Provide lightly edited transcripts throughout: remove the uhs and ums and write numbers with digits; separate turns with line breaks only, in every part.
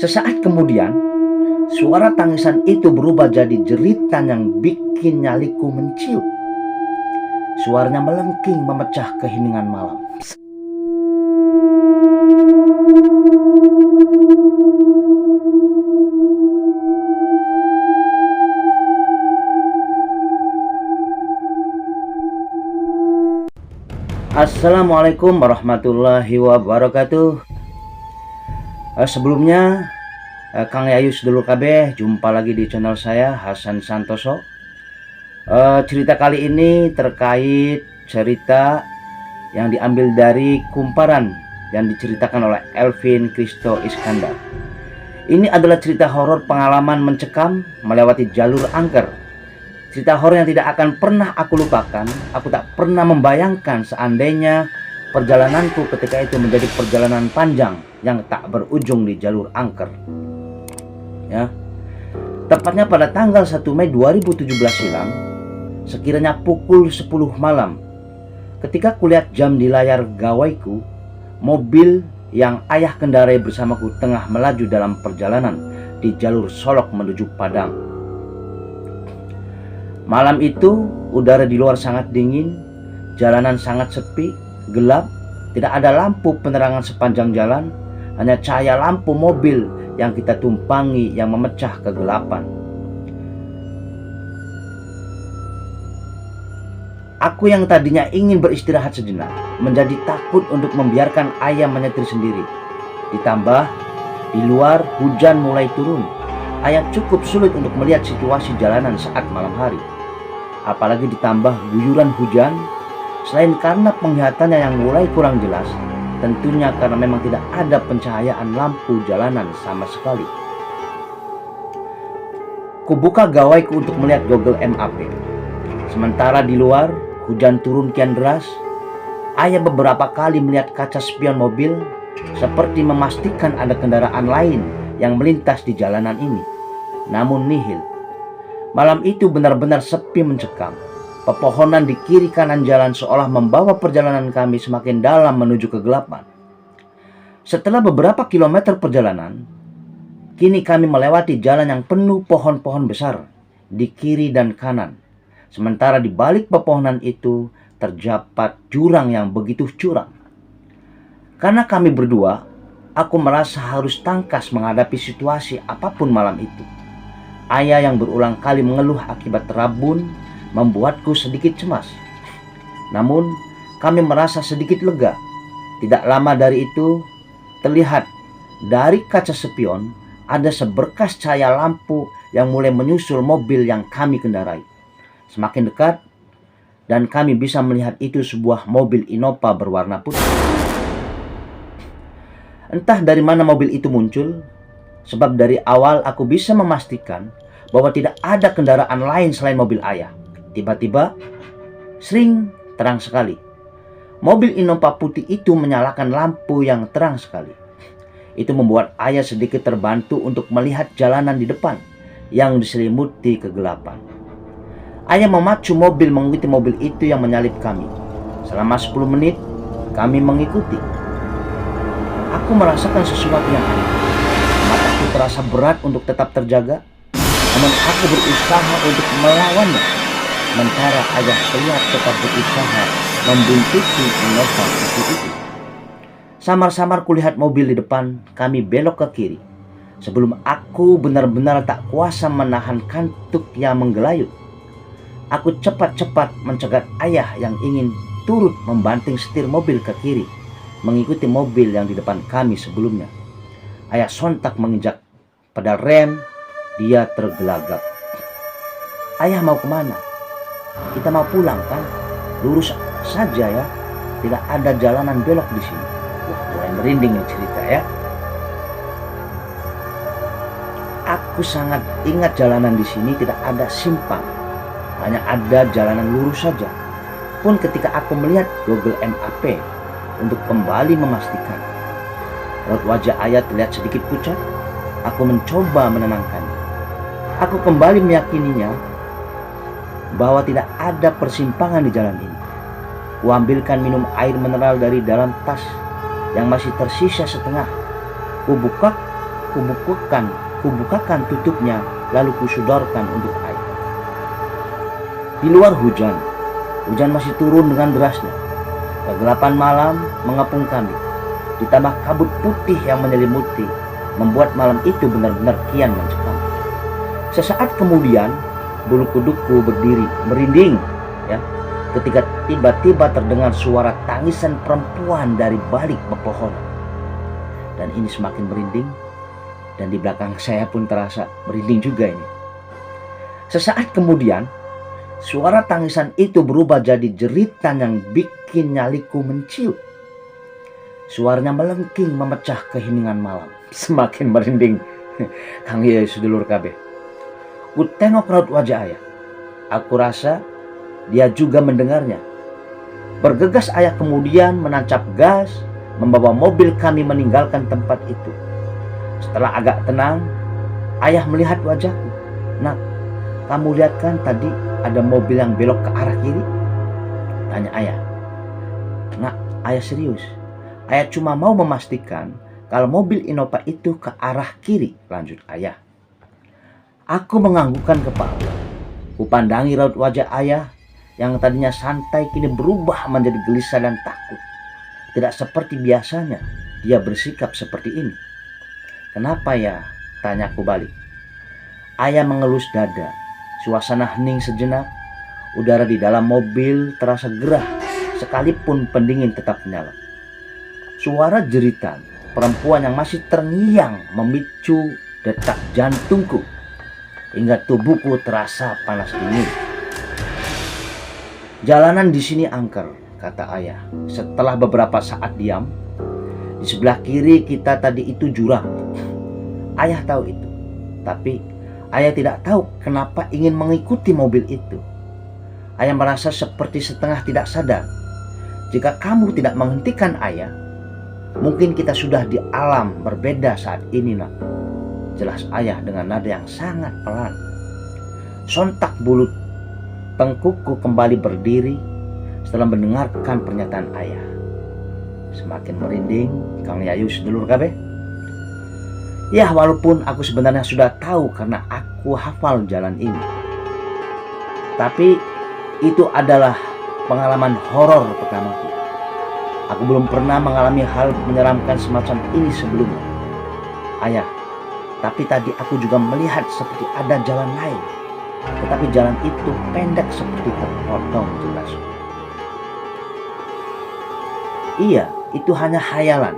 Sesaat kemudian, suara tangisan itu berubah jadi jeritan yang bikin nyaliku menciut. Suaranya melengking memecah keheningan malam. Assalamualaikum warahmatullahi wabarakatuh. Sebelumnya Kang Yayu sedulur kabeh, jumpa lagi di channel saya Hasan Santoso. Cerita kali ini terkait cerita yang diambil dari Kumparan yang diceritakan oleh Elvin Kristo Iskandar. Ini adalah cerita horor pengalaman mencekam melewati jalur angker. Cerita horor yang tidak akan pernah aku lupakan. Aku tak pernah membayangkan seandainya perjalananku ketika itu menjadi perjalanan panjang yang tak berujung di jalur angker. Ya. Tepatnya pada tanggal 1 Mei 2017 silam, sekiranya pukul 10 malam, ketika kulihat jam di layar gawaiku, mobil yang ayah kendarai bersamaku tengah melaju dalam perjalanan di jalur Solok menuju Padang. Malam itu udara di luar sangat dingin, jalanan sangat sepi, gelap, tidak ada lampu penerangan sepanjang jalan, hanya cahaya lampu mobil yang kita tumpangi yang memecah kegelapan. Aku yang tadinya ingin beristirahat sejenak menjadi takut untuk membiarkan ayah menyetir sendiri. Ditambah di luar hujan mulai turun. Ayah cukup sulit untuk melihat situasi jalanan saat malam hari. Apalagi ditambah guyuran hujan. Selain karena penglihatannya yang mulai kurang jelas, tentunya karena memang tidak ada pencahayaan lampu jalanan sama sekali. Kubuka gawaiku untuk melihat Google Map. Sementara di luar hujan turun kian deras. Ayah beberapa kali melihat kaca spion mobil seperti memastikan ada kendaraan lain yang melintas di jalanan ini. Namun nihil. Malam itu benar-benar sepi mencekam. Pepohonan di kiri kanan jalan seolah membawa perjalanan kami semakin dalam menuju kegelapan. Setelah beberapa kilometer perjalanan, kini kami melewati jalan yang penuh pohon-pohon besar di kiri dan kanan. Sementara di balik pepohonan itu terdapat jurang yang begitu curam. Karena kami berdua, aku merasa harus tangkas menghadapi situasi apapun malam itu. Ayah yang berulang kali mengeluh akibat rabun membuatku sedikit cemas. Namun kami merasa sedikit lega. Tidak lama dari itu terlihat dari kaca spion ada seberkas cahaya lampu yang mulai menyusul mobil yang kami kendarai. Semakin dekat dan kami bisa melihat itu sebuah mobil Innova berwarna putih. Entah dari mana mobil itu muncul, sebab dari awal aku bisa memastikan bahwa tidak ada kendaraan lain selain mobil ayah. Tiba-tiba, sering terang sekali. Mobil Innova putih itu menyalakan lampu yang terang sekali. Itu membuat ayah sedikit terbantu untuk melihat jalanan di depan yang diselimuti kegelapan. Ayah memacu mobil mengikuti mobil itu yang menyalip kami. Selama 10 menit, kami mengikuti. Aku merasakan sesuatu yang aneh. Mataku terasa berat untuk tetap terjaga, namun aku berusaha untuk melawannya. Sementara ayah terlihat tetap berusaha membuntuti Innova putih itu. Samar-samar kulihat mobil di depan kami belok ke kiri. Sebelum aku benar-benar tak kuasa menahan kantuk yang menggelayut, aku cepat-cepat mencegat ayah yang ingin turut membanting setir mobil ke kiri, mengikuti mobil yang di depan kami sebelumnya. Ayah sontak menginjak pedal rem. Dia tergelagap. Ayah mau kemana? Kita mau pulang kan? Lurus saja ya. Tidak ada jalanan belok di sini. Wah, mulai merinding nih cerita ya. Aku sangat ingat jalanan di sini tidak ada simpang. Hanya ada jalanan lurus saja. Pun ketika aku melihat Google Map untuk kembali memastikan, raut wajah ayah terlihat sedikit pucat. Aku mencoba menenangkannya. Aku kembali meyakininya bahwa tidak ada persimpangan di jalan ini. Kuambilkan minum air mineral dari dalam tas yang masih tersisa setengah. Kubuka kubukakan tutupnya, lalu kusodorkan untuk air. Di luar hujan masih turun dengan derasnya. Kegelapan malam mengepung kami, ditambah kabut putih yang menyelimuti, membuat malam itu benar-benar kian mencekam. Sesaat kemudian, bulu kudukku berdiri, merinding, ya, ketika tiba-tiba terdengar suara tangisan perempuan dari balik pepohonan. Dan ini semakin merinding, dan di belakang saya pun terasa merinding juga ini. Sesaat kemudian, suara tangisan itu berubah jadi jeritan yang bikin nyaliku menciut. Suaranya melengking memecah keheningan malam. Semakin merinding. Kang Yaya sedulur kabeh. Ku tengok raut wajah ayah. Aku rasa dia juga mendengarnya. Bergegas ayah kemudian menancap gas, membawa mobil kami meninggalkan tempat itu. Setelah agak tenang, ayah melihat wajahku. Nak, kamu lihat kan tadi ada mobil yang belok ke arah kiri? Tanya ayah. Nak, ayah serius. Ayah cuma mau memastikan kalau mobil Innova itu ke arah kiri, lanjut ayah. Aku menganggukkan kepala. Kupandangi raut wajah ayah yang tadinya santai kini berubah menjadi gelisah dan takut. Tidak seperti biasanya dia bersikap seperti ini. Kenapa ya? Tanyaku balik. Ayah mengelus dada. Suasana hening sejenak. Udara di dalam mobil terasa gerah, sekalipun pendingin tetap nyala. Suara jeritan perempuan yang masih terngiang memicu detak jantungku hingga tubuhku terasa panas dingin. Jalanan di sini angker, kata ayah. Setelah beberapa saat diam, di sebelah kiri kita tadi itu jurang. Ayah tahu itu, tapi ayah tidak tahu kenapa ingin mengikuti mobil itu. Ayah merasa seperti setengah tidak sadar. Jika kamu tidak menghentikan ayah, mungkin kita sudah di alam berbeda saat ini, nak. Jelas ayah dengan nada yang sangat pelan. Sontak bulu tengkukku kembali berdiri setelah mendengarkan pernyataan ayah. Semakin merinding, Kang Yayu sedulur kabeh. Ya, walaupun aku sebenarnya sudah tahu karena aku hafal jalan ini. Tapi itu adalah pengalaman horor pertamaku. Aku belum pernah mengalami hal menyeramkan semacam ini sebelumnya. Ayah, tapi tadi aku juga melihat seperti ada jalan lain. Tetapi jalan itu pendek seperti terpotong jelas. Iya, itu hanya khayalan.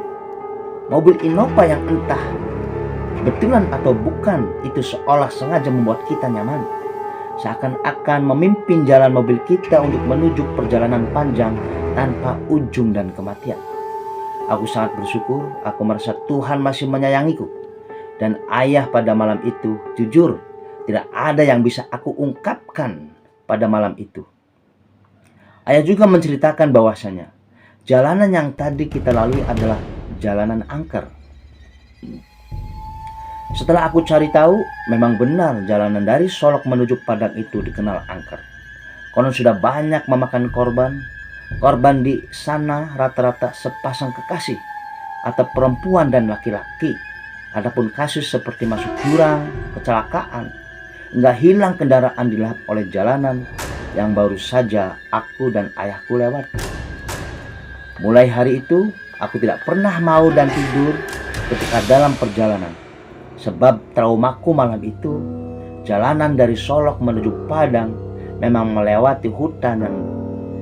Mobil Innova yang entah betulan atau bukan itu seolah sengaja membuat kita nyaman. Seakan-akan memimpin jalan mobil kita untuk menuju perjalanan panjang tanpa ujung dan kematian. Aku sangat bersyukur, aku merasa Tuhan masih menyayangiku. Dan ayah pada malam itu, jujur, tidak ada yang bisa aku ungkapkan pada malam itu. Ayah juga menceritakan bahwasanya jalanan yang tadi kita lalui adalah jalanan angker. Setelah aku cari tahu, memang benar jalanan dari Solok menuju Padang itu dikenal angker. Konon sudah banyak memakan korban. Korban di sana rata-rata sepasang kekasih atau perempuan dan laki-laki. Adapun kasus seperti masuk jurang, kecelakaan, nggak hilang kendaraan dilahap oleh jalanan yang baru saja aku dan ayahku lewati. Mulai hari itu, aku tidak pernah mau dan tidur ketika dalam perjalanan. Sebab traumaku malam itu, jalanan dari Solok menuju Padang memang melewati hutan yang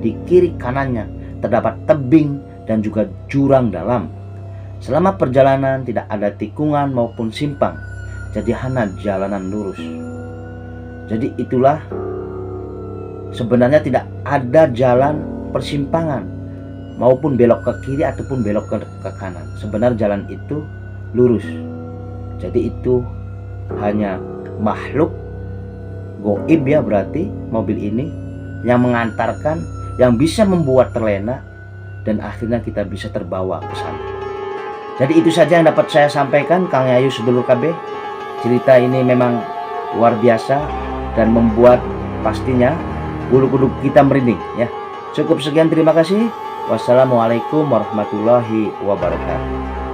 di kiri kanannya terdapat tebing dan juga jurang dalam. Selama perjalanan tidak ada tikungan maupun simpang, jadi hanya jalanan lurus. Jadi itulah sebenarnya tidak ada jalan persimpangan maupun belok ke kiri ataupun belok ke kanan. Sebenarnya jalan itu lurus. Jadi itu hanya makhluk goib ya, berarti mobil ini yang mengantarkan, yang bisa membuat terlena dan akhirnya kita bisa terbawa ke sana. Jadi itu saja yang dapat saya sampaikan, Kang Yayu sedulur KB. Cerita ini memang luar biasa dan membuat pastinya bulu kuduk kita merinding ya. Cukup sekian, terima kasih. Wassalamualaikum warahmatullahi wabarakatuh.